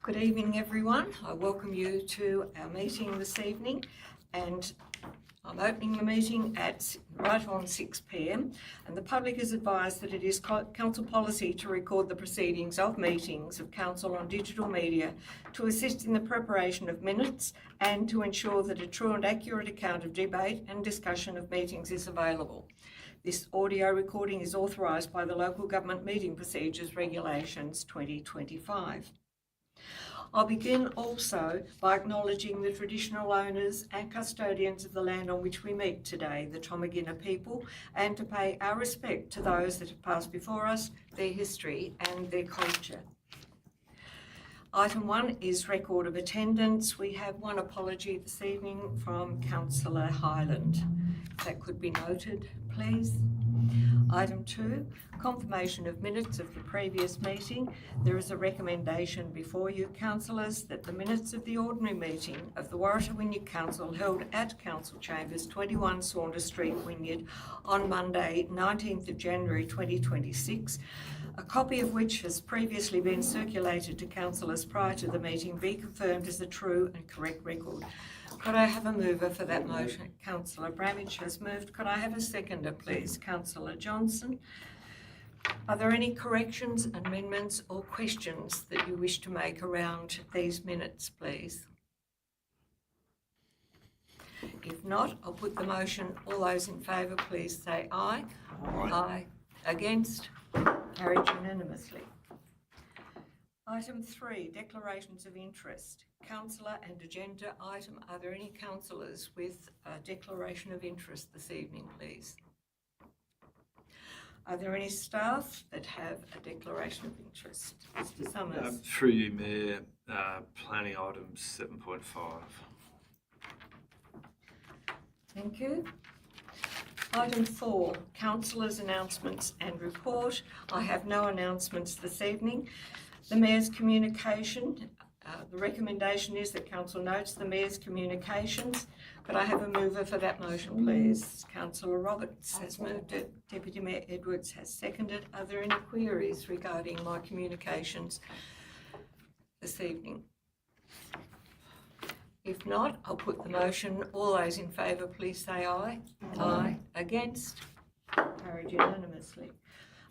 Good evening, everyone. I welcome you to our meeting this evening, and I'm opening the meeting at right on 6 p.m. and the public is advised that it is council policy to record the proceedings of meetings of council on digital media to assist in the preparation of minutes and to ensure that a true and accurate account of debate and discussion of meetings is available. This audio recording is authorised by the Local Government Meeting Procedures Regulations 2025. I'll begin also by acknowledging the traditional owners and custodians of the land on which we meet today, the Tomagina people, and to pay our respect to those that have passed before us, their history and their culture. Item 1 is record of attendance. We have one apology this evening from Councillor Hyland. If that could be noted, please. Item 2, confirmation of minutes of the previous meeting. There is a recommendation before you, councillors, that the minutes of the ordinary meeting of the Waratah Wynyard Council held at Council Chambers 21 Saunders Street, Wynyard on Monday 19th of January 2026, a copy of which has previously been circulated to councillors prior to the meeting, be confirmed as a true and correct record. Could I have a mover for that motion? Councillor Bramage has moved. Could I have a seconder, please? Councillor Johnson. Are there any corrections, amendments or questions that you wish to make around these minutes, please? If not, I'll put the motion. All those in favour, please say aye. Aye. Aye. Against? Carried unanimously. Item 3, declarations of interest. Councillor and agenda item. Are there any councillors with a declaration of interest this evening, please? Are there any staff that have a declaration of interest? Mr Summers. Through you, Mayor, planning item 7.5. Thank you. Item 4, councillors' announcements and report. I have no announcements this evening. The Mayor's communication. The recommendation is that Council notes the Mayor's communications. Could I have a mover for that motion, please? Councillor Roberts has moved it. Deputy Mayor Edwards has seconded. Are there any queries regarding my communications this evening? If not, I'll put the motion. All those in favour, please say aye. Aye. Aye. Against? Carried unanimously.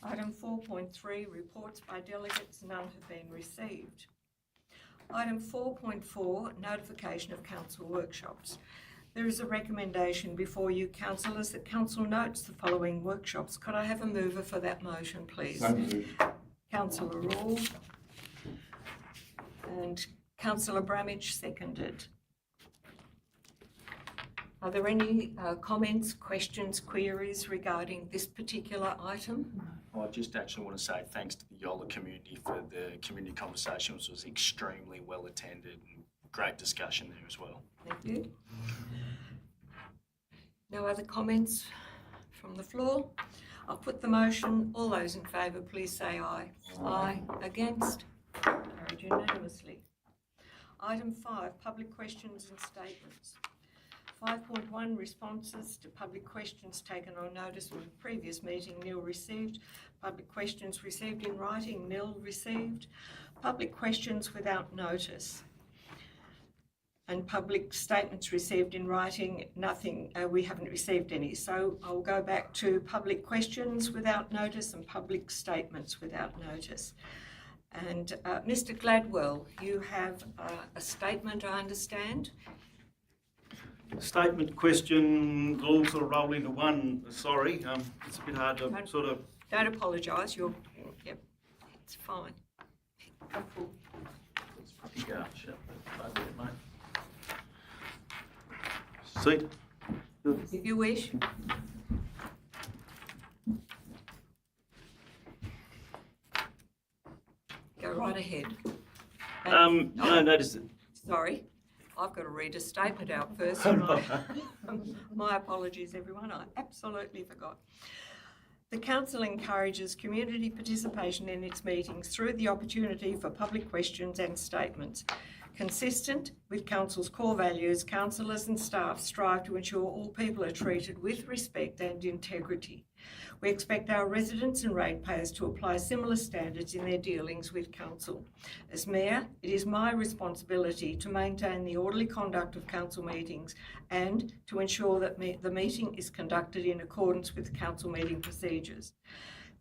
Item 4.3, reports by delegates. None have been received. Item 4.4, notification of council workshops. There is a recommendation before you, councillors, that council notes the following workshops. Could I have a mover for that motion, please? Councillor Rule and Councillor Bramage seconded. Are there any comments, questions, queries regarding this particular item? I just actually want to say thanks to the Yola community for the community conversation, which was extremely well attended and great discussion there as well. Thank you. No other comments from the floor? I'll put the motion. All those in favour, please say aye. Aye. Against? Carried unanimously. Item 5, public questions and statements. 5.1 responses to public questions taken on notice of a previous meeting, nil received. Public questions received in writing, nil received. Public questions without notice. And public statements received in writing, nothing, we haven't received any. So I'll go back to public questions without notice and public statements without notice. And Mr. Gladwell, you have a statement, I understand. Statement, question, all sort of roll into one. Sorry, it's a bit hard to sort of... Don't apologise, yep, it's fine. Yeah, shut that mate. Seat. If you wish. Go right ahead. No, notice it. Sorry, I've got to read a statement out first. My apologies, everyone. I absolutely forgot. The Council encourages community participation in its meetings through the opportunity for public questions and statements. Consistent with Council's core values, councillors and staff strive to ensure all people are treated with respect and integrity. We expect our residents and ratepayers to apply similar standards in their dealings with Council. As Mayor, it is my responsibility to maintain the orderly conduct of Council meetings and to ensure that the meeting is conducted in accordance with Council meeting procedures.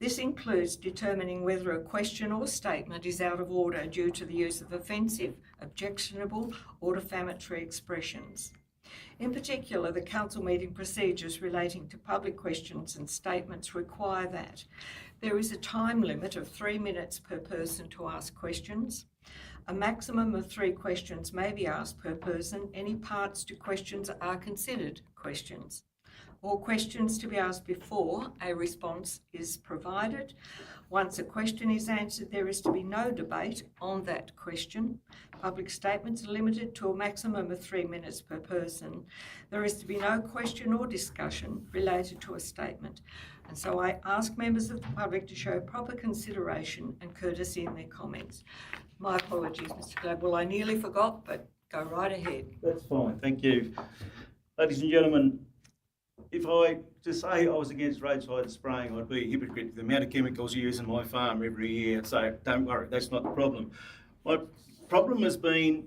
This includes determining whether a question or statement is out of order due to the use of offensive, objectionable or defamatory expressions. In particular, the Council meeting procedures relating to public questions and statements require that there is a time limit of 3 minutes per person to ask questions. A maximum of 3 questions may be asked per person. Any parts to questions are considered questions. All questions to be asked before a response is provided. Once a question is answered, there is to be no debate on that question. Public statements are limited to a maximum of 3 minutes per person. There is to be no question or discussion related to a statement. And so I ask members of the public to show proper consideration and courtesy in their comments. My apologies, Mr. Gladwell, I nearly forgot, but go right ahead. That's fine, thank you. Ladies and gentlemen, if I to say I was against roadside spraying, I'd be a hypocrite. The amount of chemicals you use in my farm every year, so don't worry, that's not the problem. My problem has been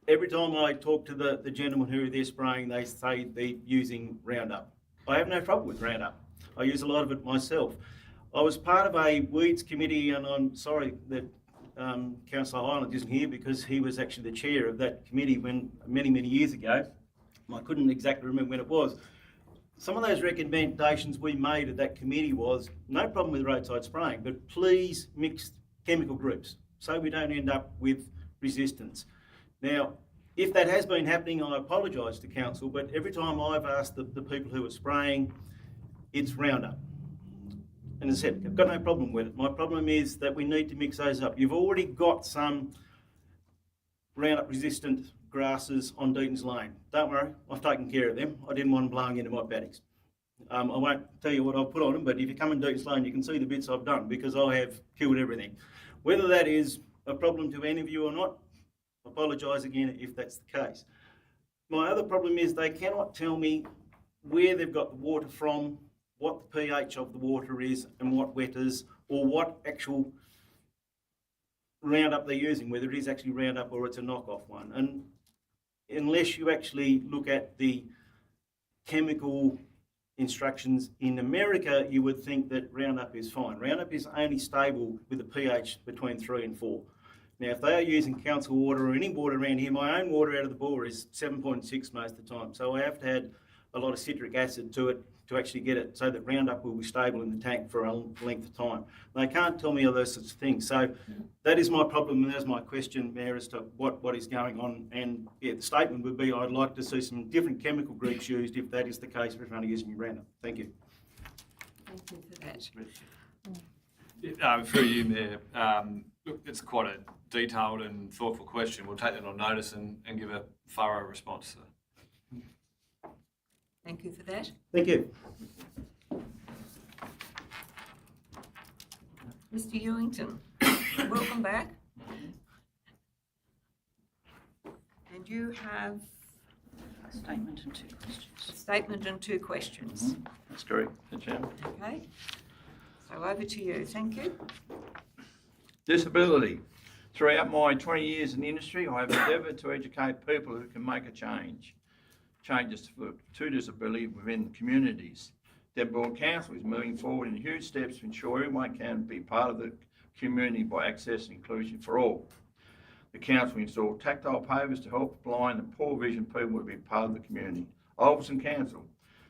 every time I talk to the gentlemen who are there spraying, they say they're using Roundup. I have no problem with Roundup. I use a lot of it myself. I was part of a weeds committee, and I'm sorry that Councillor Hyland isn't here because he was actually the chair of that committee when many years ago. I couldn't exactly remember when it was. Some of those recommendations we made at that committee was no problem with roadside spraying, but please mix chemical groups so we don't end up with resistance. Now, if that has been happening, I apologise to council, but every time I've asked the people who are spraying, it's Roundup. And as I said, I've got no problem with it. My problem is that we need to mix those up. You've already got some Roundup resistant grasses on Deaton's Lane. Don't worry, I've taken care of them. I didn't want them blowing into my paddocks. I won't tell you what I've put on them, but if you come in Deaton's Lane, you can see the bits I've done because I have killed everything. Whether that is a problem to any of you or not, I apologise again if that's the case. My other problem is they cannot tell me where they've got the water from, what the pH of the water is and what wetters or what actual Roundup they're using, whether it is actually Roundup or it's a knockoff one. And unless you actually look at the chemical instructions in America, you would think that Roundup is fine. Roundup is only stable with a pH between 3 and 4. Now, if they are using council water or any water around here, my own water out of the bore is 7.6 most of the time. So I have to add a lot of citric acid to it to actually get it so that Roundup will be stable in the tank for a length of time. They can't tell me all those sorts of things. So that is my problem and that's my question, Mayor, as to what is going on. And yeah, the statement would be I'd like to see some different chemical groups used if that is the case, if we're only using Roundup. Thank you. Thank you for that. Through you, Mayor, look, it's quite a detailed and thoughtful question. We'll take that on notice and give a thorough response. Thank you for that. Thank you. Mr. Ewington, welcome back. And you have Statement and 2 questions. Statement and 2 questions. That's correct, Mr. Chairman. Okay. So over to you. Thank you. Disability. Throughout my 20 years in the industry, I have endeavoured to educate people who can make a changes to disability within communities. Deadbourne Council is moving forward in huge steps to ensure everyone can be part of the community by access and inclusion for all. The council installed tactile pavers to help blind and poor vision people to be part of the community. Alderson Council,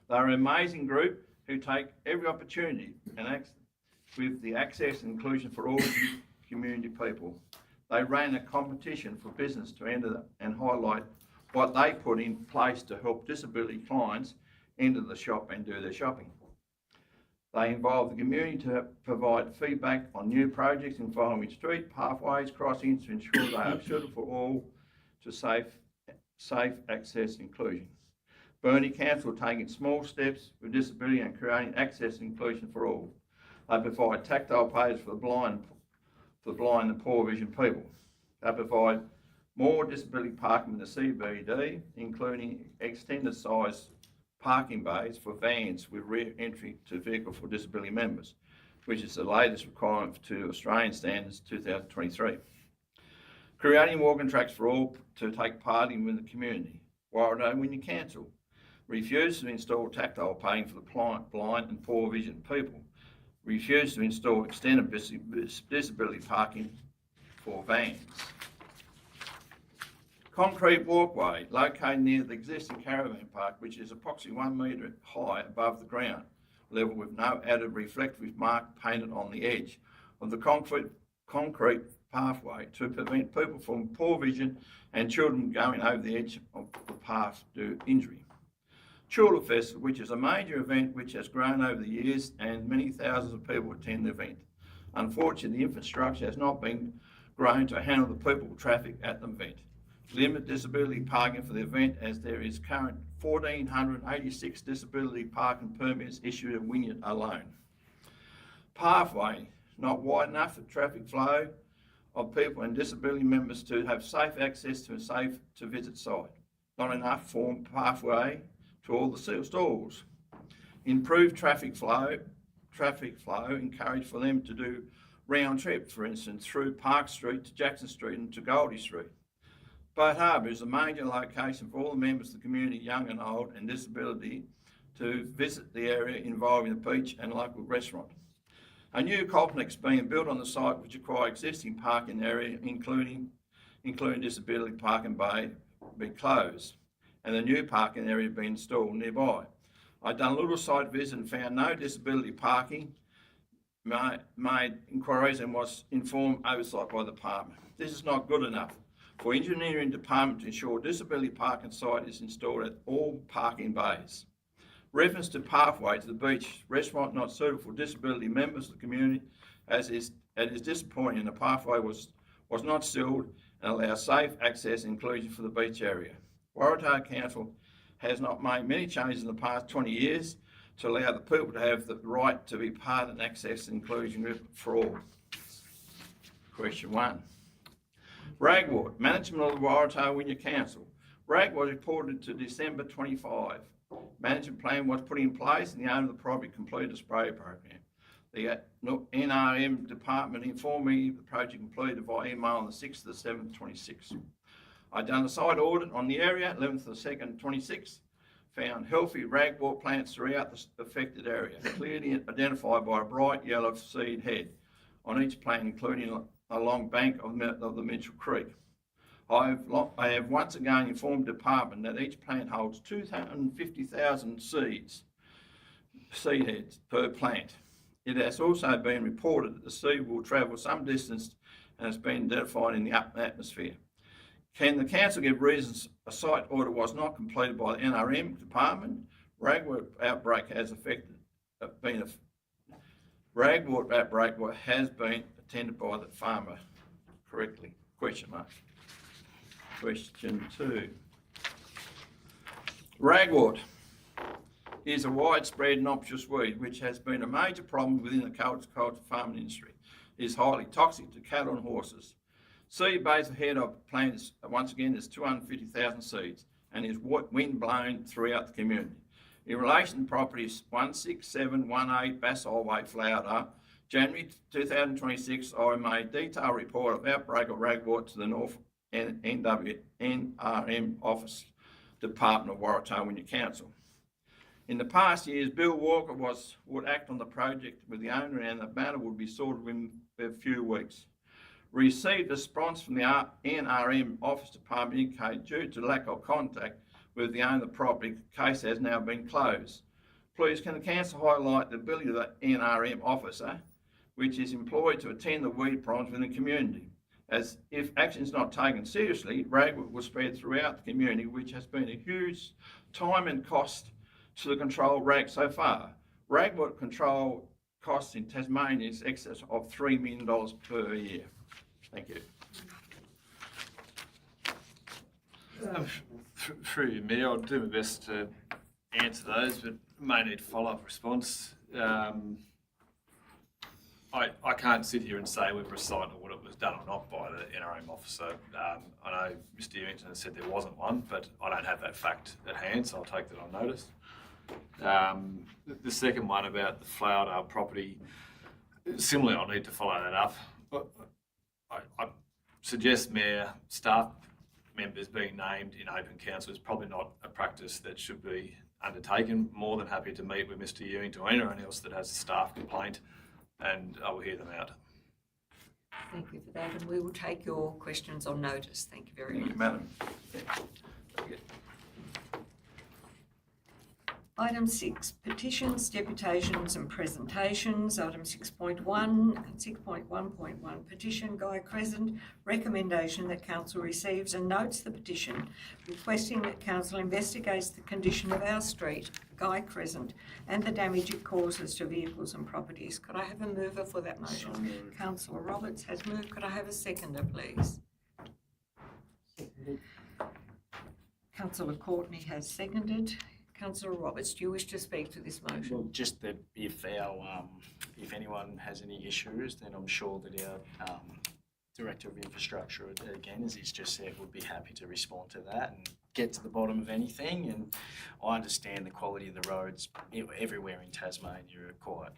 they are an amazing group who take every opportunity and act with the access and inclusion for all community people. They ran a competition for business to enter and highlight what they put in place to help disability clients enter the shop and do their shopping. They involved the community to provide feedback on new projects involving street, pathways, crossings to ensure they are suitable for all to safe access and inclusion. Burnie Council taking small steps with disability and creating access and inclusion for all. They provide tactile pavers for the blind and poor vision people. They provide more disability parking in the CBD, including extended size parking bays for vans with rear entry to vehicle for disability members, which is the latest requirement to Australian standards 2023. Creating walking tracks for all to take part in with the community. Waratah Wynyard Council refused to install tactile paving for the blind and poor vision people. Refused to install extended disability parking for vans. Concrete walkway located near the existing caravan park, which is approximately 1 metre high above the ground level with no added reflective mark painted on the edge of the concrete pathway to prevent people from poor vision and children going over the edge of the path to injury. Chula Festival, which is a major event which has grown over the years and many thousands of people attend the event. Unfortunately, the infrastructure has not been grown to handle the people traffic at the event. Limit disability parking for the event as there is current 1,486 disability parking permits issued at Wynyard alone. Pathway, not wide enough for traffic flow of people and disability members to have safe access to a safe to visit site. Not enough form pathway to all the stalls. Improve traffic flow, encourage for them to do round trip, for instance, through Park Street to Jackson Street and to Goldie Street. Boat Harbour is a major location for all the members of the community, young and old, and disability, to visit the area involving the beach and local restaurant. A new complex being built on the site which requires existing parking area, including disability parking bay, be closed, and the new parking area being installed nearby. I've done a little site visit and found no disability parking, made inquiries and was informed oversight by the department. This is not good enough for engineering department to ensure disability parking site is installed at all parking bays. Reference to pathway to the beach restaurant not suitable for disability members of the community, as it is disappointing the pathway was not sealed and allows safe access and inclusion for the beach area. Waratah Council has not made many changes in the past 20 years to allow the people to have the right to be part and access and inclusion for all. Question 1. Ragwort, management of the Waratah Wynyard Council. Rag was reported to December 25. Management plan was put in place and the owner of the property completed a spray program. The NRM department informed me the project completed by email on the 6th of the 7th, 26. I'd done a site audit on the area, 11th of the 2nd, 26, found healthy ragwort plants throughout the affected area, clearly identified by a bright yellow seed head on each plant, including a long bank of the Mitchell Creek. I have once again informed the department that each plant holds 250,000 seed heads per plant. It has also been reported that the seed will travel some distance and has been identified in the atmosphere. Can the council give reasons a site audit was not completed by the NRM department? Ragwort outbreak has been attended by the farmer correctly? Question mark. Question 2. Ragwort is a widespread noxious weed which has been a major problem within the culture farming industry. It is highly toxic to cattle and horses. Seed base ahead of plants, once again, is 250,000 seeds and is wind blown throughout the community. In relation to properties 16718 Basalt Way, Flower, January 2026, I made a detailed report of outbreak of ragwort to the North NRM Office Department of Waratah Wynyard Council. In the past years, Bill Walker would act on the project with the owner, and the matter would be sorted within a few weeks. Received a response from the NRM Office Department indicating due to lack of contact with the owner of the property, the case has now been closed. Please can the council highlight the ability of the NRM officer, which is employed to attend the weed problems within the community, as if action is not taken seriously, ragwort will spread throughout the community, which has been a huge time and cost to the control rag so far. Ragwort control costs in Tasmania is excess of $3 million per year. Thank you. Through you, Mayor, I'll do my best to answer those, but may need follow-up response. I can't sit here and say with recital what it was done or not by the NRM officer. I know Mr. Ewington has said there wasn't one, but I don't have that fact at hand, so I'll take that on notice. The second one about the Flowerdale property, similarly, I'll need to follow that up. I suggest Mayor, staff members being named in open council is probably not a practice that should be undertaken. More than happy to meet with Mr. Ewington or anyone else that has a staff complaint, and I will hear them out. Thank you for that, and we will take your questions on notice. Thank you very much. Thank you, Madam. Item 6, petitions, deputations and presentations. Item 6.1 and 6.1.1, petition Guy Crescent, recommendation that council receives and notes the petition requesting that council investigates the condition of our street, Guy Crescent, and the damage it causes to vehicles and properties. Could I have a mover for that motion? Councillor Roberts has moved. Could I have a seconder, please? Councillor Courtney has seconded. Councillor Roberts, do you wish to speak to this motion? Well, just that if anyone has any issues, then I'm sure that our Director of Infrastructure, again, as he's just said, would be happy to respond to that and get to the bottom of anything. And I understand the quality of the roads everywhere in Tasmania are quite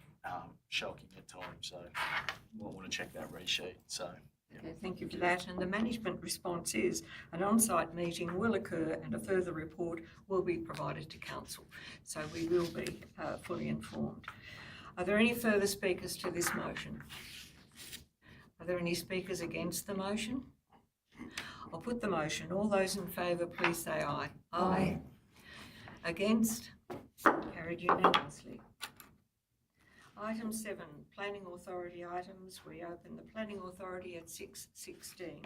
shocking at times, so we'll want to check that resheet. So. Okay, thank you for that. And the management response is an on-site meeting will occur and a further report will be provided to council. So we will be fully informed. Are there any further speakers to this motion? Are there any speakers against the motion? I'll put the motion. All those in favour, please say aye. Aye. Against? Carried unanimously. Item 7, Planning Authority items. We open the Planning Authority at 6:16.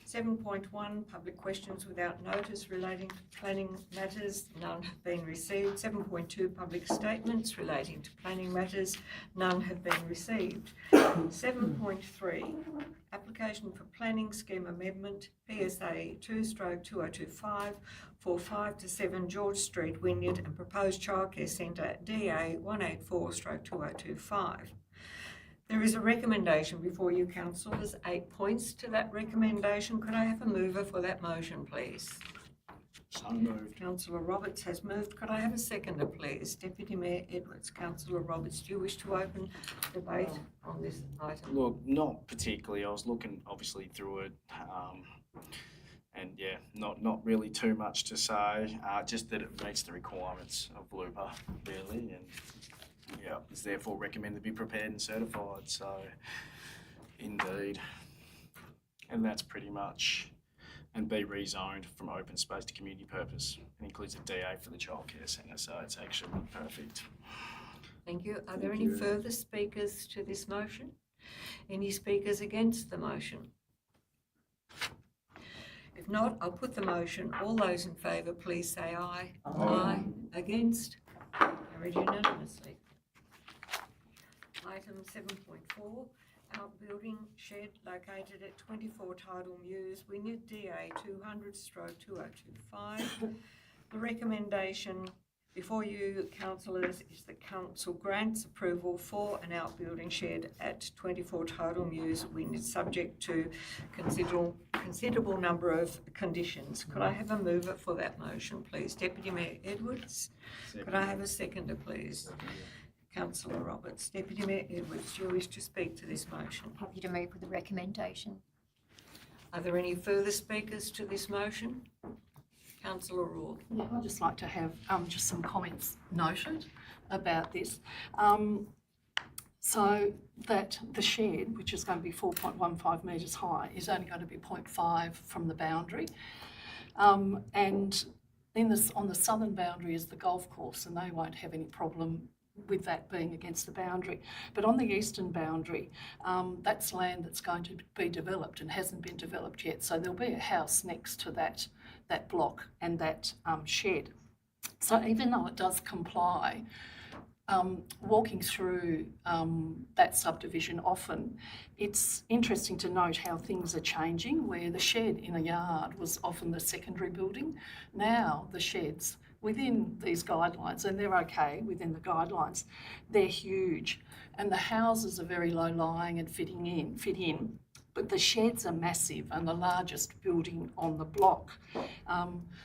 7.1, public questions without notice relating to planning matters. None have been received. 7.2, public statements relating to planning matters. None have been received. 7.3, application for planning scheme amendment, PSA 2/2025 for 5 to 7 George Street, Wynyard, and proposed childcare centre, DA 184/2025. There is a recommendation before you, councillors. 8 points to that recommendation. Could I have a mover for that motion, please? So moved. Councillor Roberts has moved. Could I have a seconder, please? Deputy Mayor Edwards. Councillor Roberts, do you wish to open debate on this item? Look, not particularly. I was looking obviously through it, and yeah, not really too much to say. Just that it meets the requirements of LUPA, really, and yeah, is therefore recommended to be prepared and certified. So, indeed, and that's pretty much, and be rezoned from open space to community purpose. It includes a DA for the childcare centre, so it's actually perfect. Thank you. Are there any further speakers to this motion? Any speakers against the motion? If not, I'll put the motion. All those in favour, please say aye. Aye. Against? Carried unanimously. Item 7.4, outbuilding shed located at 24 Tidal Mews, Wynyard, DA 200/2025. The recommendation before you, councillors, is that council grants approval for an outbuilding shed at 24 Tidal Mews, Wynyard, subject to considerable number of conditions. Could I have a mover for that motion, please? Deputy Mayor Edwards. Could I have a seconder, please? Councillor Roberts. Deputy Mayor Edwards, do you wish to speak to this motion? Happy to move with the recommendation. Are there any further speakers to this motion? Councillor Rourke. Yeah, I'd just like to have just some comments noted about this. So that the shed, which is going to be 4.15 metres high, is only going to be 0.5 from the boundary. And on the southern boundary is the golf course, and they won't have any problem with that being against the boundary. But on the eastern boundary, that's land that's going to be developed and hasn't been developed yet. So there'll be a house next to that block and that shed. So even though it does comply, walking through that subdivision often, it's interesting to note how things are changing, where the shed in a yard was often the secondary building. Now the sheds within these guidelines, and they're okay within the guidelines, they're huge. And the houses are very low lying and fit in. But the sheds are massive and the largest building on the block.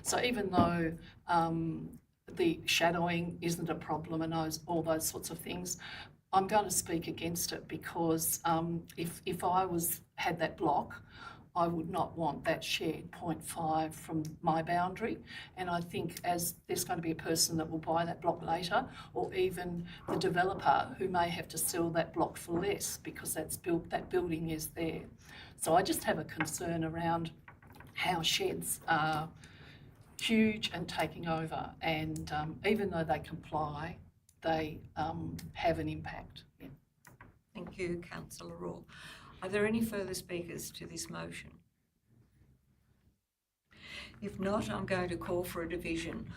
So even though the shadowing isn't a problem and all those sorts of things, I'm going to speak against it because if I had that block, I would not want that shed 0.5 from my boundary. And I think as there's going to be a person that will buy that block later, or even the developer who may have to sell that block for less because that building is there. So I just have a concern around how sheds are huge and taking over, and even though they comply, they have an impact. Yeah. Thank you, Councillor Rourke. Are there any further speakers to this motion? If not, I'm going to call for a division.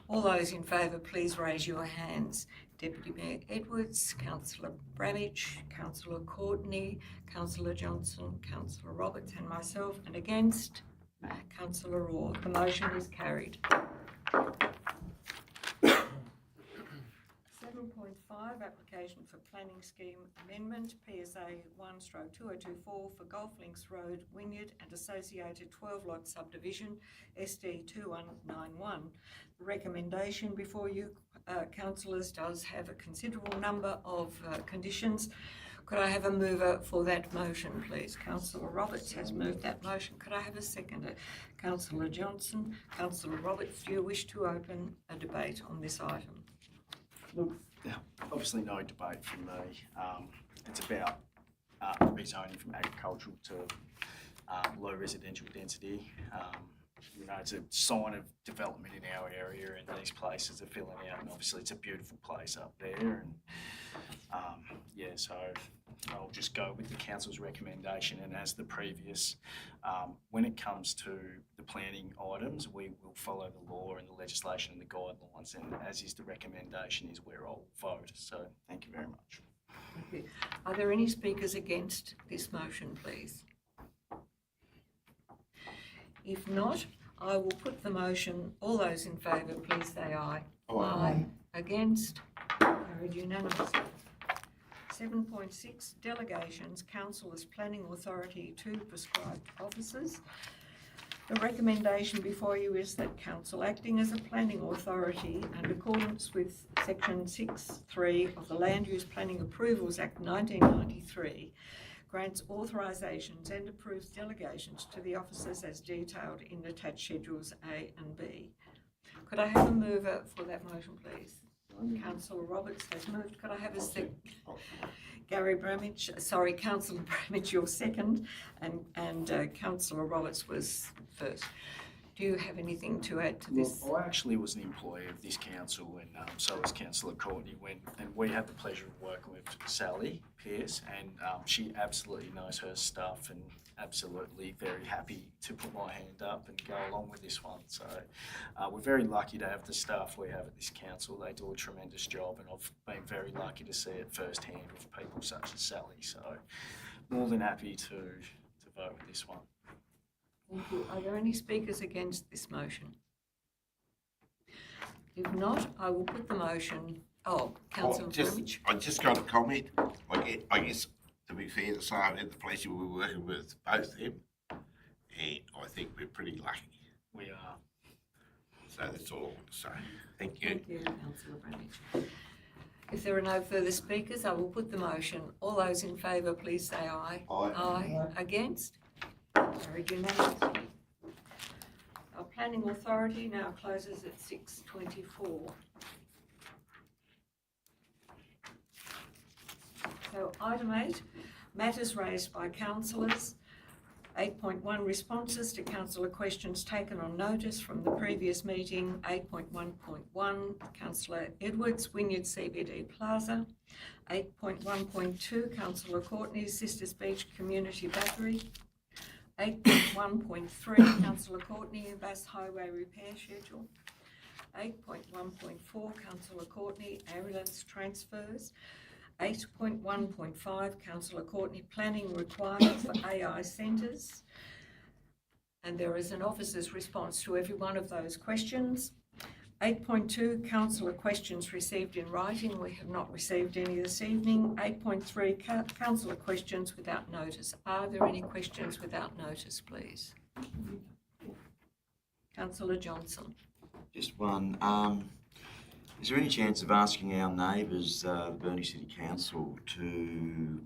All those in favour, please raise your hands. Deputy Mayor Edwards, Councillor Bramage, Councillor Courtney, Councillor Johnson, Councillor Roberts and myself, and against, Councillor Rourke. The motion is carried. 7.5, application for planning scheme amendment, PSA 1/2024 for Golf Links Road, Wynyard and associated 12-lot subdivision, SD 2191. The recommendation before you, councillors, does have a considerable number of conditions. Could I have a mover for that motion, please? Councillor Roberts has moved that motion. Could I have a seconder? Councillor Johnson. Councillor Roberts, do you wish to open a debate on this item? Look, obviously no debate from me. It's about rezoning from agricultural to low residential density. It's a sign of development in our area, and these places are filling out, and obviously it's a beautiful place up there. And so I'll just go with the council's recommendation, and as the previous, when it comes to the planning items, we will follow the law and the legislation and the guidelines, and as is the recommendation is where I'll vote. So thank you very much. Thank you. Are there any speakers against this motion, please? If not, I will put the motion. All those in favour, please say aye. Aye. Against? Carried unanimously. 7.6, delegations, council as planning authority to prescribed officers. The recommendation before you is that council, acting as a planning authority in accordance with section 6.3 of the Land Use Planning Approvals Act 1993, grants authorisations and approves delegations to the officers as detailed in attached schedules A and B. Could I have a mover for that motion, please? Councillor Roberts has moved. Could I have a second? Councillor Bramage, your second, and Councillor Roberts was first. Do you have anything to add to this? Well, I actually was an employee of this council, and so was Councillor Courtney, and we had the pleasure of working with Sally Pearce, and she absolutely knows her stuff and absolutely very happy to put my hand up and go along with this one. So we're very lucky to have the staff we have at this council. They do a tremendous job, and I've been very lucky to see it firsthand with people such as Sally. So more than happy to vote with this one. Thank you. Are there any speakers against this motion? If not, I will put the motion. Councillor Bramage. I just got a comment. I guess to be fair to say, I've had the pleasure of working with both of them, and I think we're pretty lucky. We are. So that's all I want to say. Thank you. Thank you, Councillor Brannich. If there are no further speakers, I will put the motion. All those in favour, please say aye. Aye. Aye. Against? Carried unanimously. Our planning authority now closes at 6:24. So item 8, matters raised by councillors. 8.1, responses to councillor questions taken on notice from the previous meeting. 8.1.1, councillor Edwards, Wynyard CBD Plaza. 8.1.2, councillor Courtney, Sisters Beach Community Battery. 8.1.3, councillor Courtney, Bass Highway Repair Schedule. 8.1.4, councillor Courtney, ambulance transfers. 8.1.5, councillor Courtney, planning requirement for AI centres. And there is an officer's response to every one of those questions. 8.2, councillor questions received in writing. We have not received any this evening. 8.3, councillor questions without notice. Are there any questions without notice, please? Councillor Johnson. Just one. Is there any chance of asking our neighbours, the Burnie City Council, to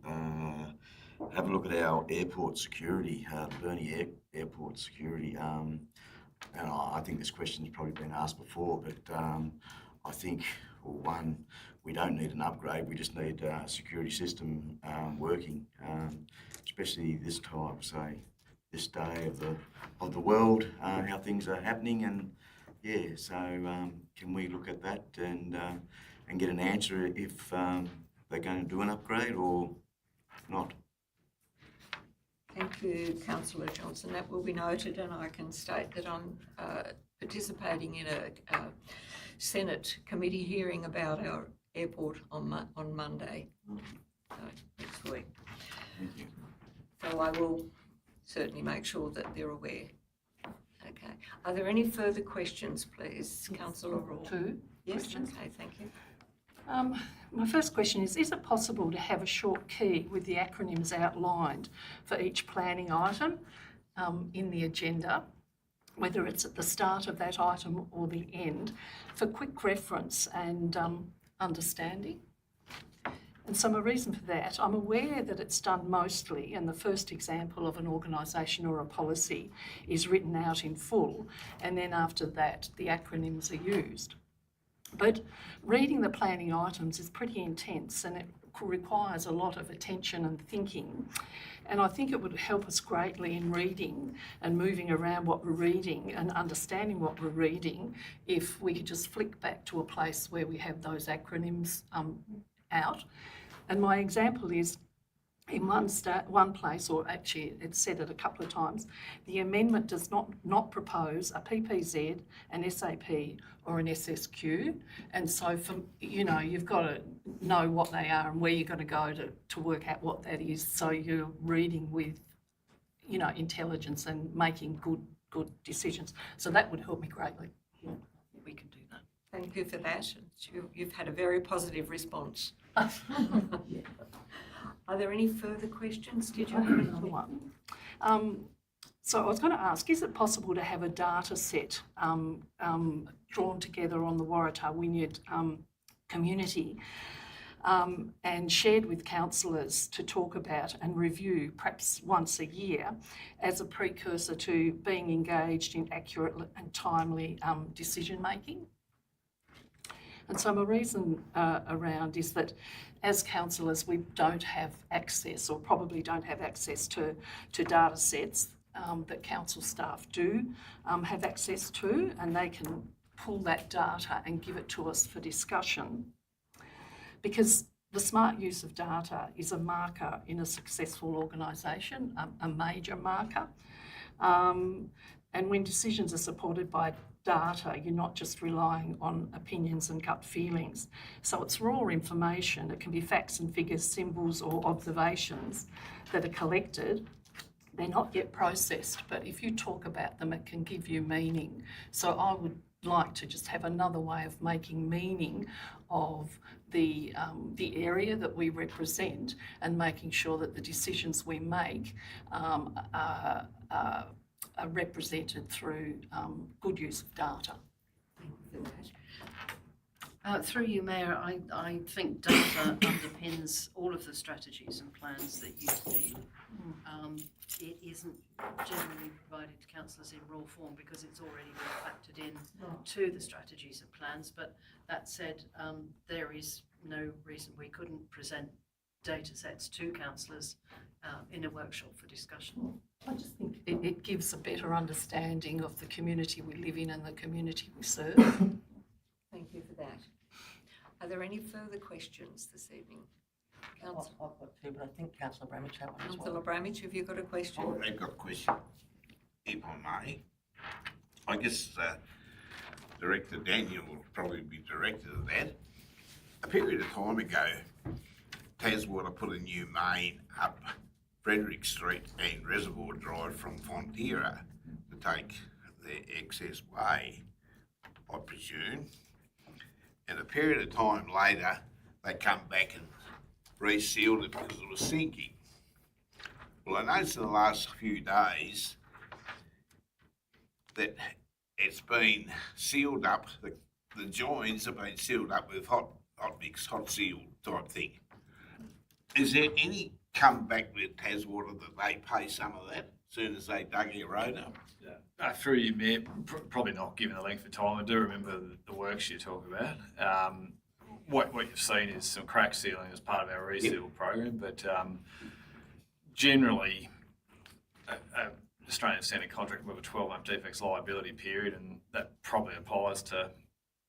have a look at our airport security, the Burnie Airport security? And I think this question's probably been asked before, but I think, well, one, we don't need an upgrade. We just need a security system working, especially this time, say, this day of the world, how things are happening, and yeah. So can we look at that and get an answer if they're going to do an upgrade or not? Thank you, Councillor Johnson. That will be noted, and I can state that I'm participating in a Senate committee hearing about our airport on Monday, so next week. Thank you. So I will certainly make sure that they're aware. Okay. Are there any further questions, please, Councillor Raw? Two Yes. questions. Okay. Thank you. My first question is it possible to have a short key with the acronyms outlined for each planning item in the agenda, whether it's at the start of that item or the end, for quick reference and understanding? And so my reason for that, I'm aware that it's done mostly, and the first example of an organisation or a policy is written out in full, and then after that the acronyms are used. But reading the planning items is pretty intense, and it requires a lot of attention and thinking. And I think it would help us greatly in reading and moving around what we're reading and understanding what we're reading if we could just flick back to a place where we have those acronyms out. And my example is in one place, or actually it's said it a couple of times, the amendment does not propose a PPZ, an SAP or an SSQ. And so you've got to know what they are and where you're going to go to work out what that is. So you're reading with, intelligence and making good decisions. So that would help me greatly. We can do that. Thank you for that. You've had a very positive response. Are there any further questions? Did you have Another one? So I was going to ask, is it possible to have a data set drawn together on the Waratah Wynyard community and shared with councillors to talk about and review perhaps once a year as a precursor to being engaged in accurate and timely decision making? And so my reason around is that as councillors we don't have access, or probably don't have access to data sets that council staff do have access to, and they can pull that data and give it to us for discussion. Because the smart use of data is a marker in a successful organisation, a major marker. And when decisions are supported by data, you're not just relying on opinions and gut feelings. So it's raw information. It can be facts and figures, symbols or observations that are collected. They're not yet processed, but if you talk about them, it can give you meaning. So I would like to just have another way of making meaning of the area that we represent, and making sure that the decisions we make are represented through good use of data. Through you, Mayor, I think data underpins all of the strategies and plans that you see. It isn't generally provided to councillors in raw form because it's already been factored in to the strategies and plans. But that said, there is no reason we couldn't present data sets to councillors in a workshop for discussion. I just think it gives a better understanding of the community we live in and the community we serve. Thank you for that. Are there any further questions this evening? I've got two, but I think Councillor Bramich had one as well. Councillor Bramich, have you got a question? I've got a question, if I may. I guess Director Daniel will probably be director of that. A period of time ago, Taswater put a new main up Frederick Street and Reservoir Drive from Fonterra to take their excess way, I presume. And a period of time later, they come back and resealed it because it was sinking. Well, I noticed in the last few days that it's been sealed up, the joins have been sealed up with hot mix, hot seal type thing. Is there any come back with Taswater that they pay some of that as soon as they dug their road up? Through you, Mayor, probably not given the length of time. I do remember the works you talk about. What you've seen is some crack sealing as part of our reseal program, but generally, Australian Standard contract with a 12-month defects liability period, and that probably applies to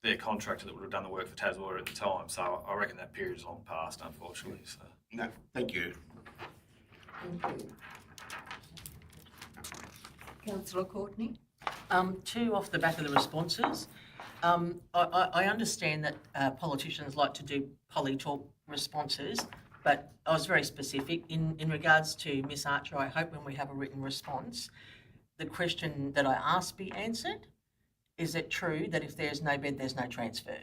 their contractor that would have done the work for Taswater at the time. So I reckon that period is long past, unfortunately. So. No, thank you. Thank you. Councillor Courtney? Two off the back of the responses. I understand that politicians like to do poly-talk responses, but I was very specific. In regards to Miss Archer, I hope when we have a written response, the question that I asked be answered. Is it true that if there's no bed, there's no transfer?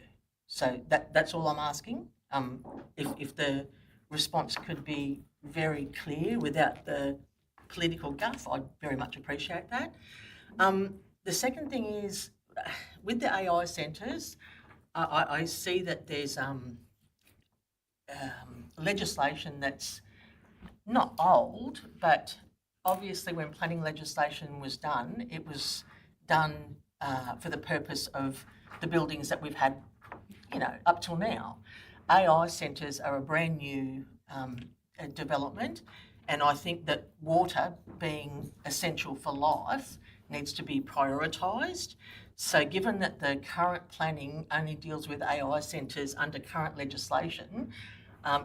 So that's all I'm asking. If the response could be very clear without the political guff, I'd very much appreciate that. The second thing is, with the AI centres, I see that there's legislation that's not old, but obviously when planning legislation was done, it was done for the purpose of the buildings that we've had, up till now. AI centres are a brand new development, and I think that water, being essential for life, needs to be prioritised. So given that the current planning only deals with AI centres under current legislation,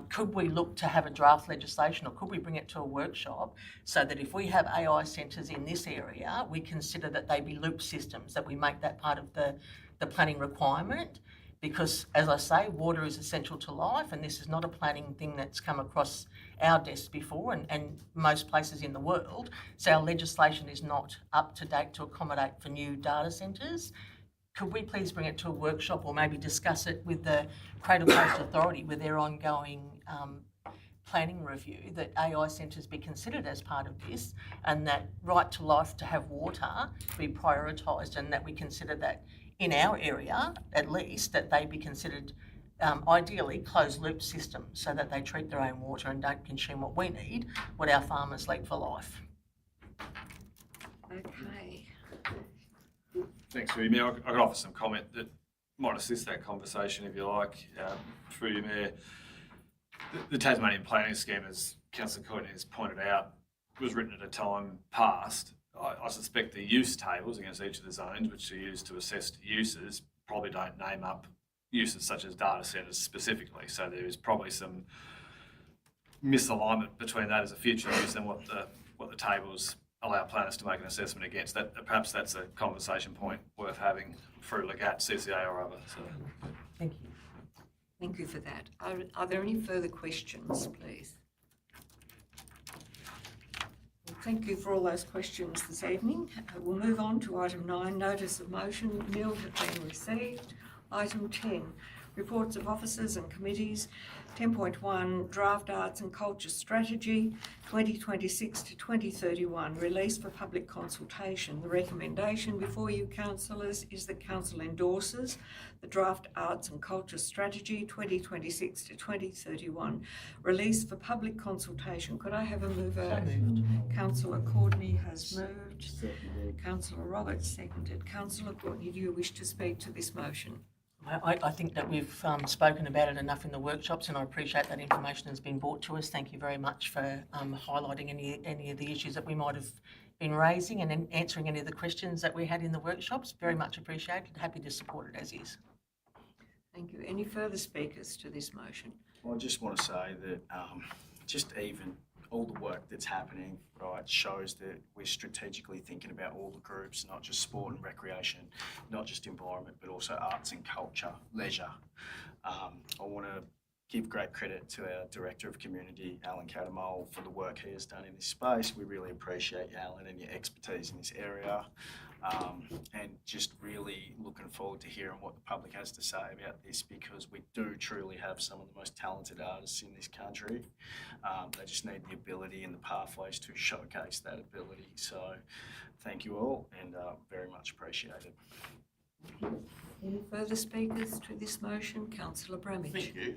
could we look to have a draft legislation, or could we bring it to a workshop so that if we have AI centres in this area, we consider that they be loop systems, that we make that part of the planning requirement? Because, as I say, water is essential to life, and this is not a planning thing that's come across our desk before and most places in the world. So our legislation is not up to date to accommodate for new data centres. Could we please bring it to a workshop, or maybe discuss it with the Cradle Coast Authority with their ongoing planning review, that AI centres be considered as part of this, and that right to life to have water be prioritised, and that we consider that in our area, at least, that they be considered ideally closed loop systems, so that they treat their own water and don't consume what we need, what our farmers need for life. Okay. Thanks, through you, Mayor. I could offer some comment that might assist that conversation, if you like. Through you, Mayor, the Tasmanian planning scheme, as Councillor Courtney has pointed out, was written at a time past. I suspect the use tables against each of the zones, which are used to assess uses, probably don't name up uses such as data centres specifically. So there is probably some misalignment between that as a future use and what the tables allow planners to make an assessment against. That perhaps that's a conversation point worth having through Legat, CCA or other. So. Thank you. Thank you for that. Are there any further questions, please? Well, thank you for all those questions this evening. We'll move on to item 9, notice of motion. Nil have been received. Item 10, Reports of officers and committees. 10.1 Draft Arts and Culture Strategy 2026 to 2031 released for public consultation. The recommendation before you, councillors, is that council endorses the Draft Arts and Culture Strategy 2026 to 2031 released for public consultation. Could I have a mover? So moved. Councillor Courtney has moved. Councillor Roberts seconded. Councillor Courtney, do you wish to speak to this motion? I think that we've spoken about it enough in the workshops, and I appreciate that information has been brought to us. Thank you very much for highlighting any of the issues that we might have been raising and then answering any of the questions that we had in the workshops. Very much appreciated. Happy to support it as is. Thank you. Any further speakers to this motion? I just want to say that just even all the work that's happening, right, shows that we're strategically thinking about all the groups, not just sport and recreation, not just environment, but also arts and culture, leisure. I want to give great credit to our Director of Community, Alan Catamol, for the work he has done in this space. We really appreciate you, Alan, and your expertise in this area. And just really looking forward to hearing what the public has to say about this, because we do truly have some of the most talented artists in this country. They just need the ability and the pathways to showcase that ability. So thank you all, and very much appreciated. Any further speakers to this motion? Councillor Bramage. Thank you.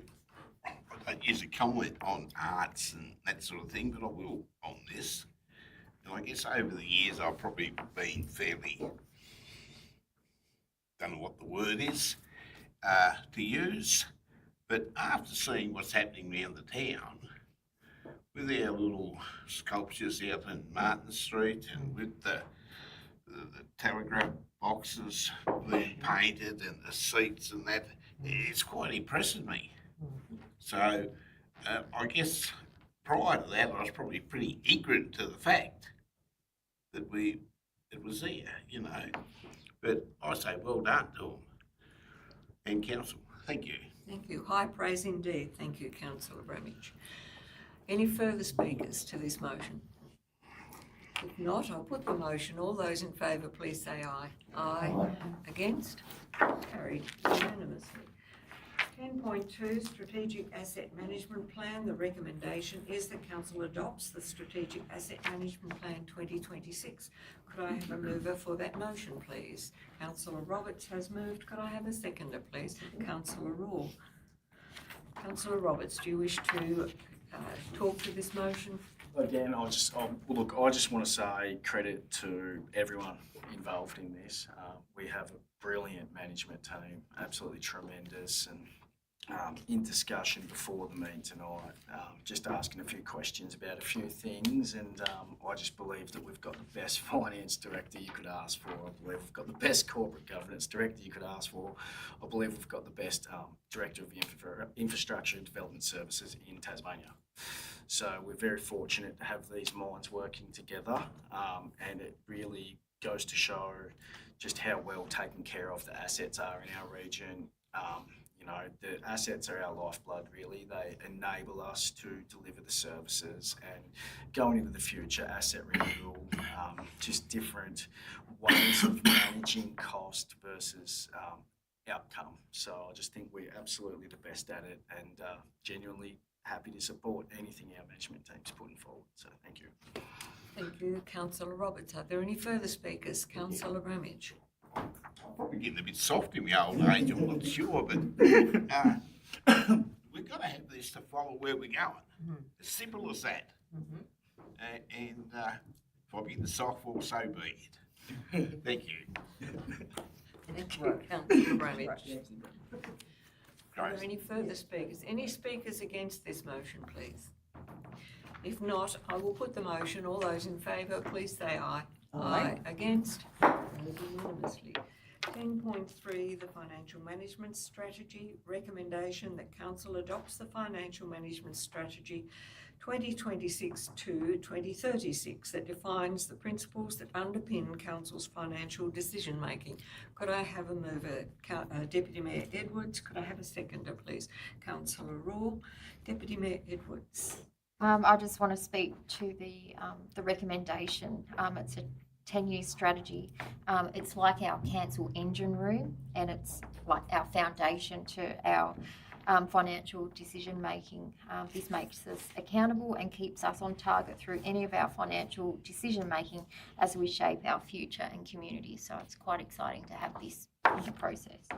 I don't usually comment on arts and that sort of thing, but I will on this. And I guess over the years I've probably been fairly, don't know what the word is to use, but after seeing what's happening around the town, with our little sculptures out in Martin Street and with the telegraph boxes being painted and the seats and that, it's quite impressed me. So I guess prior to that I was probably pretty ignorant to the fact that it was there, you know. But I say well done to them and council. Thank you. Thank you. High praise indeed. Thank you, Councillor Bramage. Any further speakers to this motion? If not, I'll put the motion. All those in favour, please say aye. Aye. Against? Carried unanimously. 10.2 Strategic Asset Management Plan. The recommendation is that Council adopts the Strategic Asset Management Plan 2026. Could I have a mover for that motion, please? Councillor Roberts has moved. Could I have a seconder, please? Councillor Raw. Councillor Roberts, do you wish to talk to this motion? Again, I just want to say credit to everyone involved in this. We have a brilliant management team, absolutely tremendous, and in discussion before the meeting tonight, just asking a few questions about a few things, and I just believe that we've got the best finance director you could ask for. I believe we've got the best corporate governance director you could ask for. I believe we've got the best director of infrastructure and development services in Tasmania. So we're very fortunate to have these minds working together, and it really goes to show just how well taken care of the assets are in our region. You know, the assets are our lifeblood, really. They enable us to deliver the services, and going into the future, asset renewal, just different ways of managing cost versus outcome. So I just think we're absolutely the best at it, and genuinely happy to support anything our management team's putting forward. So thank you. Thank you, Councillor Roberts. Are there any further speakers? Councillor Bramage. I'm probably getting a bit soft in my old age, I'm not sure, but we've got to have this to follow where we're going. As simple as that. And if I get the softball, so be it. Thank you. Thank you, Councillor Bramage. Are there any further speakers? Any speakers against this motion, please? If not, I will put the motion. All those in favour, please say aye. Aye. Against? Carried unanimously. 10.3 The Financial Management Strategy. Recommendation that Council adopts the Financial Management Strategy 2026 to 2036 that defines the principles that underpin Council's financial decision making. Could I have a mover? Deputy Mayor Edwards. Could I have a seconder, please? Councillor Raw. Deputy Mayor Edwards. I just want to speak to the recommendation. It's a 10-year strategy. It's like our council engine room, and it's like our foundation to our financial decision making. This makes us accountable and keeps us on target through any of our financial decision making as we shape our future and community. So it's quite exciting to have this in the process.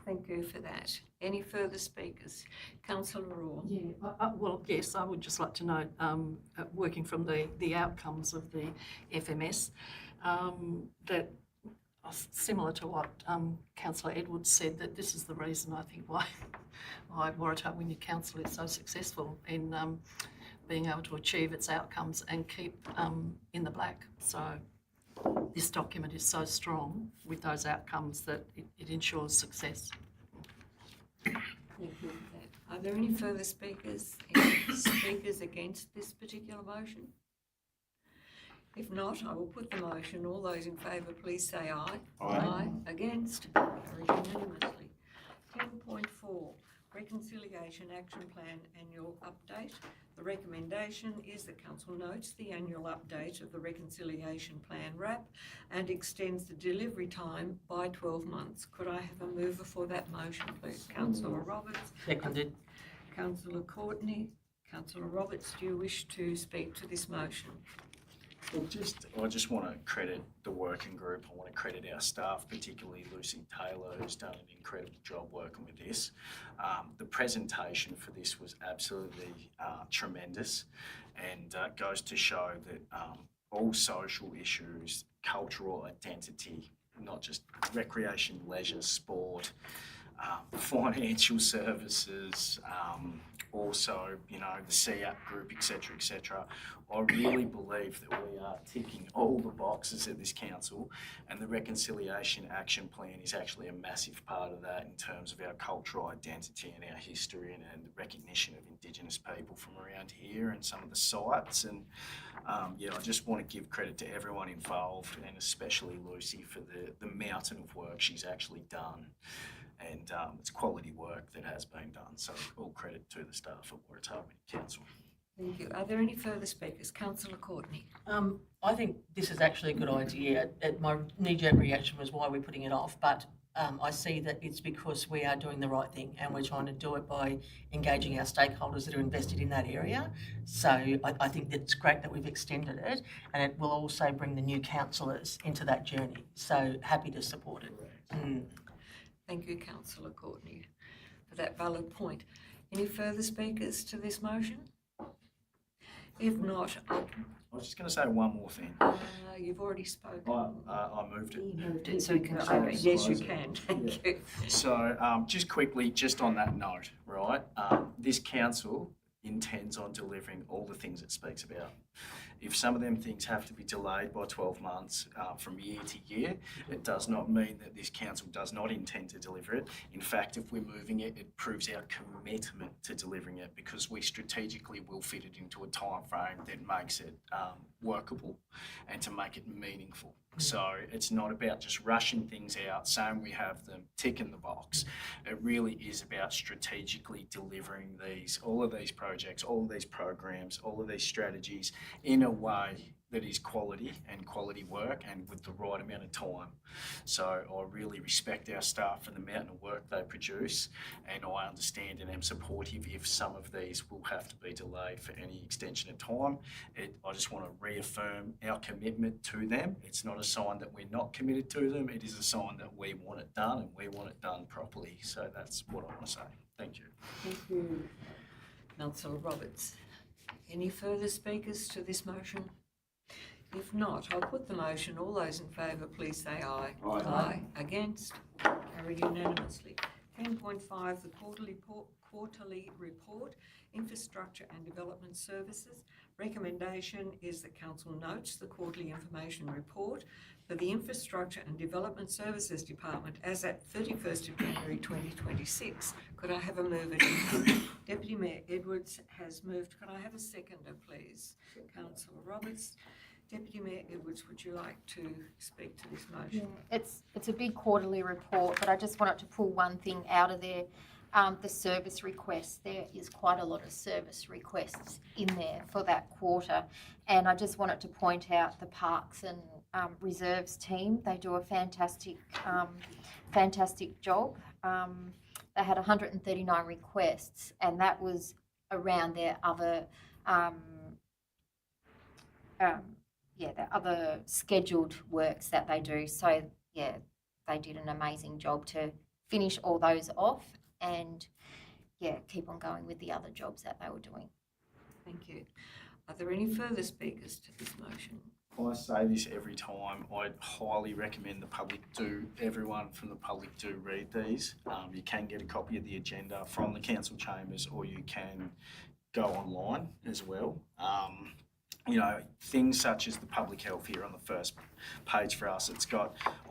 Thank you for that. Any further speakers? Councillor Raw. Yeah, well, yes, I would just like to note, working from the outcomes of the FMS, that similar to what Councillor Edwards said, that this is the reason I think why Waratah Wynyard Council is so successful in being able to achieve its outcomes and keep in the black. So this document is so strong with those outcomes that it ensures success. Thank you for that. Are there any further speakers? Any speakers against this particular motion? If not, I will put the motion. All those in favour, please say aye. Aye. Against? Carried unanimously. 10.4, Reconciliation Action Plan Annual Update. The recommendation is that Council notes the annual update of the Reconciliation Plan RAP and extends the delivery time by 12 months. Could I have a mover for that motion, please? Councillor Roberts. Seconded. Councillor Courtney. Councillor Roberts, do you wish to speak to this motion? Well, I just want to credit the working group. I want to credit our staff, particularly Lucy Taylor, who's done an incredible job working with this. The presentation for this was absolutely tremendous, and goes to show that all social issues, cultural identity, not just recreation, leisure, sport, financial services, also, you know, the CAP group, etc. I really believe that we are ticking all the boxes at this council, and the Reconciliation Action Plan is actually a massive part of that in terms of our cultural identity and our history and the recognition of Indigenous people from around here and some of the sites. And I just want to give credit to everyone involved, and especially Lucy for the mountain of work she's actually done. And it's quality work that has been done. So all credit to the staff at Waratah Wynyard Council. Thank you. Are there any further speakers? Councillor Courtney. I think this is actually a good idea. My knee-jerk reaction was, why are we putting it off? But I see that it's because we are doing the right thing, and we're trying to do it by engaging our stakeholders that are invested in that area. So I think it's great that we've extended it, and it will also bring the new councillors into that journey. So happy to support it. Thank you, Councillor Courtney, for that valid point. Any further speakers to this motion? If not, I was just going to say one more thing. you've already spoken. I moved it. You moved it, so you can close. Yes, you can. Thank you. So just quickly, just on that note, right, this council intends on delivering all the things it speaks about. If some of them things have to be delayed by 12 months from year to year, it does not mean that this council does not intend to deliver it. In fact, if we're moving it, it proves our commitment to delivering it, because we strategically will fit it into a time frame that makes it workable and to make it meaningful. So it's not about just rushing things out, saying we have them, ticking the box. It really is about strategically delivering all of these projects, all of these programs, all of these strategies in a way that is quality and quality work and with the right amount of time. So I really respect our staff for the amount of work they produce, and I understand and am supportive if some of these will have to be delayed for any extension of time. I just want to reaffirm our commitment to them. It's not a sign that we're not committed to them. It is a sign that we want it done, and we want it done properly. So that's what I want to say. Thank you. Thank you, Councillor Roberts. Any further speakers to this motion? If not, I'll put the motion. All those in favour, please say aye. Aye. Against? Carried unanimously. 10.5, the quarterly report, Infrastructure and Development Services. Recommendation is that Council notes the quarterly information report for the Infrastructure and Development Services Department as at 31st of January 2026. Could I have a mover? Deputy Mayor Edwards has moved. Could I have a seconder, please? Councillor Roberts. Deputy Mayor Edwards, would you like to speak to this motion? Yeah, it's a big quarterly report, but I just wanted to pull one thing out of there. the service requests. There is quite a lot of service requests in there for that quarter. And I just wanted to point out the Parks and Reserves team. They do a fantastic job. They had 139 requests, and that was around their other their other scheduled works that they do. So yeah, they did an amazing job to finish all those off and keep on going with the other jobs that they were doing. Thank you. Are there any further speakers to this motion? I say this every time. I highly recommend everyone from the public do read these. You can get a copy of the agenda from the council chambers, or you can go online as well. Things such as the public health here on the first page for us,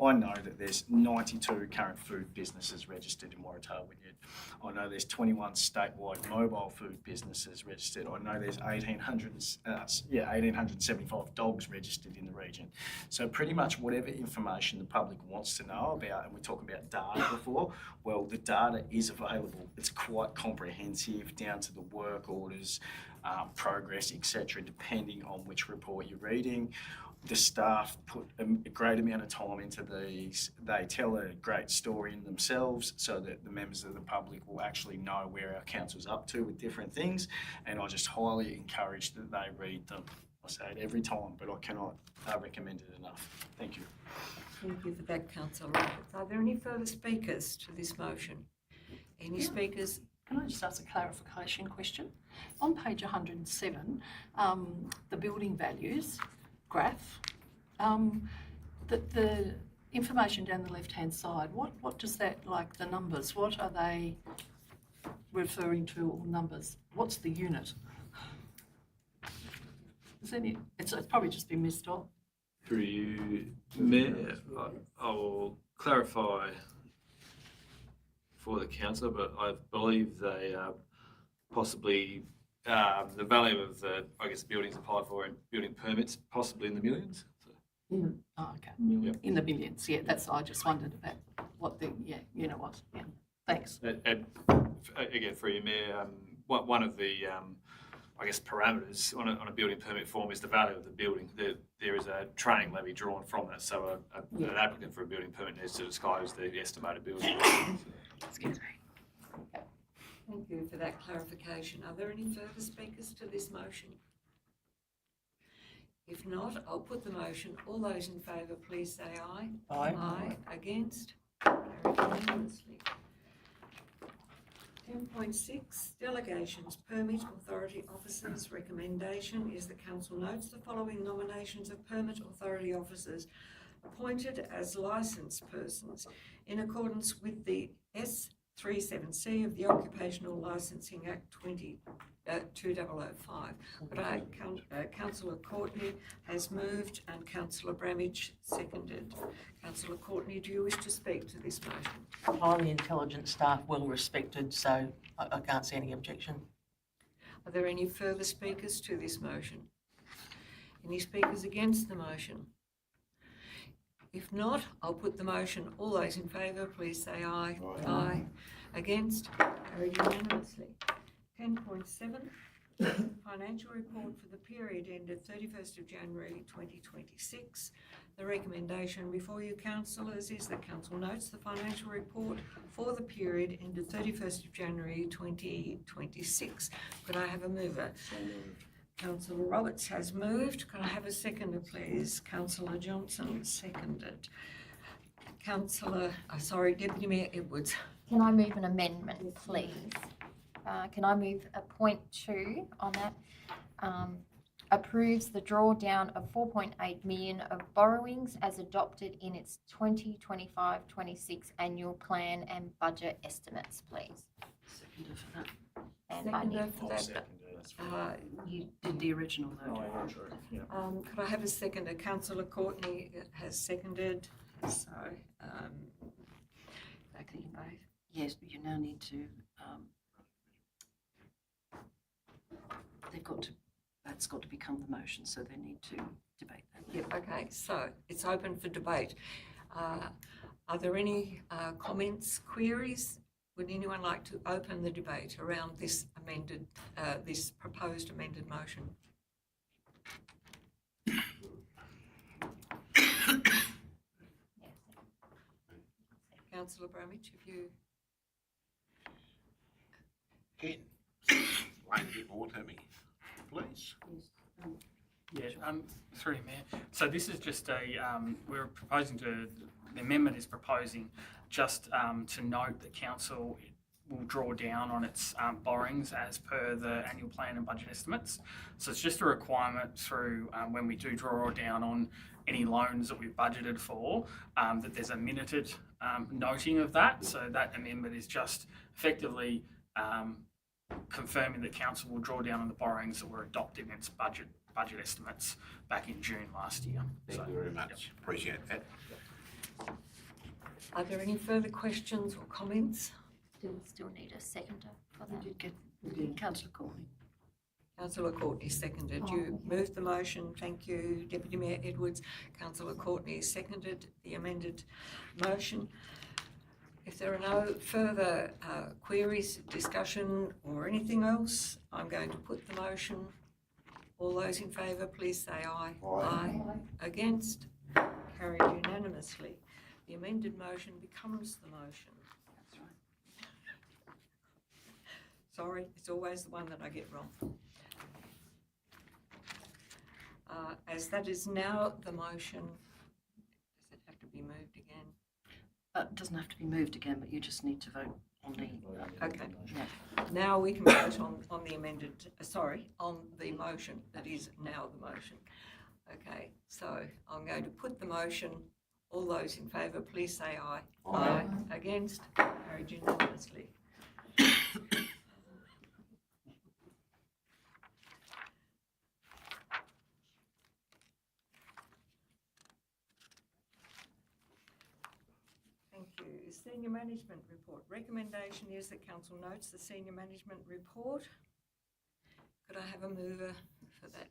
I know that there's 92 current food businesses registered in Waratah Wynyard. I know there's 21 statewide mobile food businesses registered. I know there's 1,875 dogs registered in the region. So pretty much whatever information the public wants to know about, and we're talking about data before, well, the data is available. It's quite comprehensive down to the work orders, progress, etc., depending on which report you're reading. The staff put a great amount of time into these. They tell a great story in themselves so that the members of the public will actually know where our council's up to with different things. And I just highly encourage that they read them. I say it every time, but I cannot recommend it enough. Thank you. Thank you for that, Councillor Roberts. Are there any further speakers to this motion? Any speakers? Can I just ask a clarification question? On page 107, the building values graph, the information down the left-hand side, what does that, like the numbers, what are they referring to, or numbers? What's the unit? It's probably just been missed off. Through you, Mayor, I will clarify for the council, but I believe they possibly the value of the buildings applied for and building permits possibly in the millions. So. Oh, okay. In the millions, yeah. I just wondered about what the unit was. Yeah. Thanks. And again, for you, Mayor, one of the parameters on a building permit form is the value of the building. There is a training levy drawn from that, so an applicant for a building permit needs to disclose the estimated building. Excuse me. Thank you for that clarification. Are there any further speakers to this motion? If not, I'll put the motion. All those in favour, please say aye. Aye. Aye. Against? Carried unanimously. 10.6, delegations. Permit authority officers. Recommendation is the council notes the following nominations of permit authority officers appointed as licensed persons in accordance with the S37C of the Occupational Licensing Act 2005. But Councillor Courtney has moved and Councillor Bramage seconded. Councillor Courtney, do you wish to speak to this motion? Highly intelligent staff, well respected, so I can't see any objection. Are there any further speakers to this motion? Any speakers against the motion? If not, I'll put the motion. All those in favour, please say aye. Aye. Aye. Against? Carried unanimously. 10.7, financial report for the period ended 31st of January 2026. The recommendation before you, councillors, is that council notes the financial report for the period ended 31st of January 2026. Could I have a mover? So moved. Councillor Roberts has moved. Could I have a seconder, please? Councillor Johnson seconded. Deputy Mayor Edwards. Can I move an amendment, please? Can I move a point 2 on that? Approves the drawdown of 4.8 million of borrowings as adopted in its 2025-26 annual plan and budget estimates, please. Seconder for that. And I need, Seconder for I'll that. second it, that's fine. You did the original though. Oh, yeah, true. Yeah. Could I have a seconder? Councillor Courtney has seconded. So, Exactly. Yes, but you now need to, that's got to become the motion, so they need to debate that. yeah, okay. So it's open for debate. Are there any comments, queries Would anyone like to open the debate around this amended, this proposed amended motion? Councillor Bramage, if you... Ken, explain a bit more to me, please. Yeah, through you, Mayor. So this is just a, we're proposing to, the amendment is proposing just to note that council will draw down on its borrowings as per the annual plan and budget estimates. So it's just a requirement through when we do draw down on any loans that we've budgeted for, that there's a minuted noting of that. So that amendment is just effectively confirming that council will draw down on the borrowings that were adopted in its budget estimates back in June last year. Thank you very much. Appreciate that. Are there any further questions or comments? Still need a seconder for We that. did get Councillor Courtney. Councillor Courtney seconded. You moved the motion. Thank you, Deputy Mayor Edwards. Councillor Courtney seconded the amended motion. If there are no further queries, discussion or anything else, I'm going to put the motion. All those in favour, please say aye. Aye. Against? Carried unanimously. The amended motion becomes the motion. That's right. Sorry, it's always the one that I get wrong. As that is now the motion, does it have to be moved again? It doesn't have to be moved again, but you just need to vote on the. Okay. Yeah. Now we can vote on the amended, on the motion that is now the motion. Okay, so I'm going to put the motion. All those in favour, please say aye. Aye. Against? Carried unanimously. Thank you. Senior Management Report. Recommendation is that Council notes the Senior Management Report. Could I have a mover for that?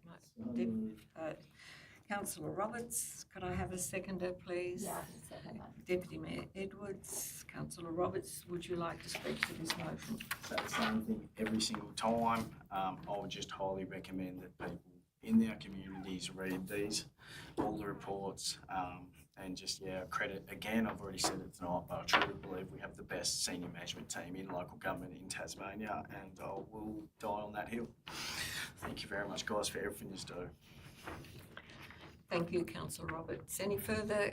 Councillor Roberts, could I have a seconder, please? Yeah, I can second that. Deputy Mayor Edwards, Councillor Roberts, would you like to speak to this motion? So the same thing every single time. I would just highly recommend that people in their communities read these, all the reports, and just, credit, again, I've already said it tonight, but I truly believe we have the best senior management team in local government in Tasmania, and I will die on that hill. Thank you very much, guys, for everything you do. Thank you, Councillor Roberts. Any further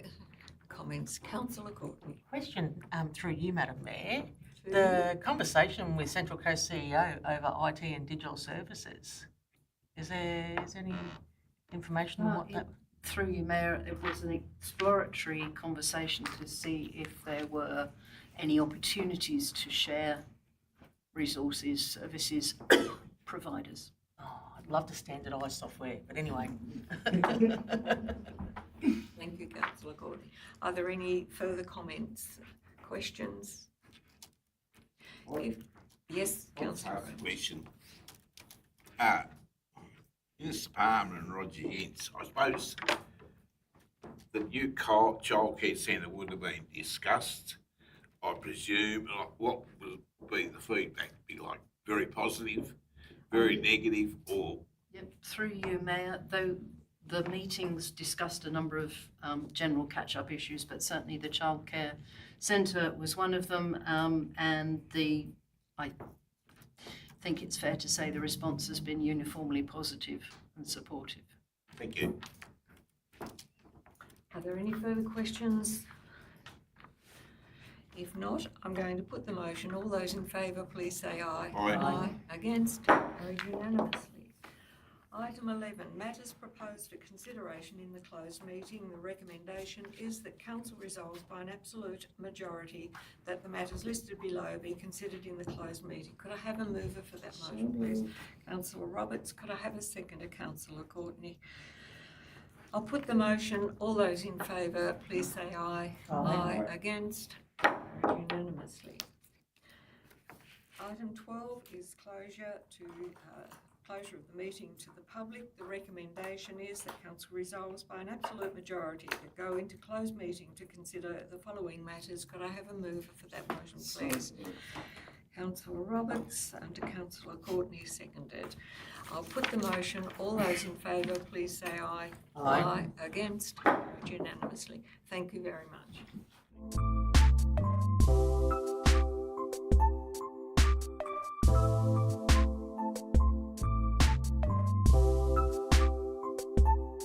comments? Councillor Courtney. Question through you, Madam Mayor. The conversation with Central Coast CEO over IT and digital services, is there any information on what that? Through you, Mayor, it was an exploratory conversation to see if there were any opportunities to share resources, services, providers. Oh, I'd love to standardise software, but anyway. Thank you, Councillor Courtney. Are there any further comments, questions? Yes, Councillor. Ask a question. Mr. Palmer and Roger Ince, I suppose the new childcare centre would have been discussed, I presume. What would be the feedback? Be like very positive, very negative, or? Yep, through you, Mayor, though the meetings discussed a number of general catch-up issues, but certainly the childcare centre was one of them, and I think it's fair to say the response has been uniformly positive and supportive. Thank you. Are there any further questions? If not, I'm going to put the motion. All those in favour, please say aye. Aye. Against? Carried unanimously. Item 11, matters proposed for consideration in the closed meeting. The recommendation is that Council resolves by an absolute majority that the matters listed below be considered in the closed meeting. Could I have a mover for that motion, please? Councillor Roberts. Could I have a seconder? Councillor Courtney. I'll put the motion. All those in favour, please say aye. Aye. Against? Carried unanimously. Item 12 is closure to closure of the meeting to the public, the recommendation is that council resolves by an absolute majority to go into closed meeting to consider the following matters. Could I have a mover for that motion, please? Councillor Roberts, under Councillor Courtney, seconded. I'll put the motion. All those in favour, please say aye. Aye. Against? Unanimously. Thank you very much.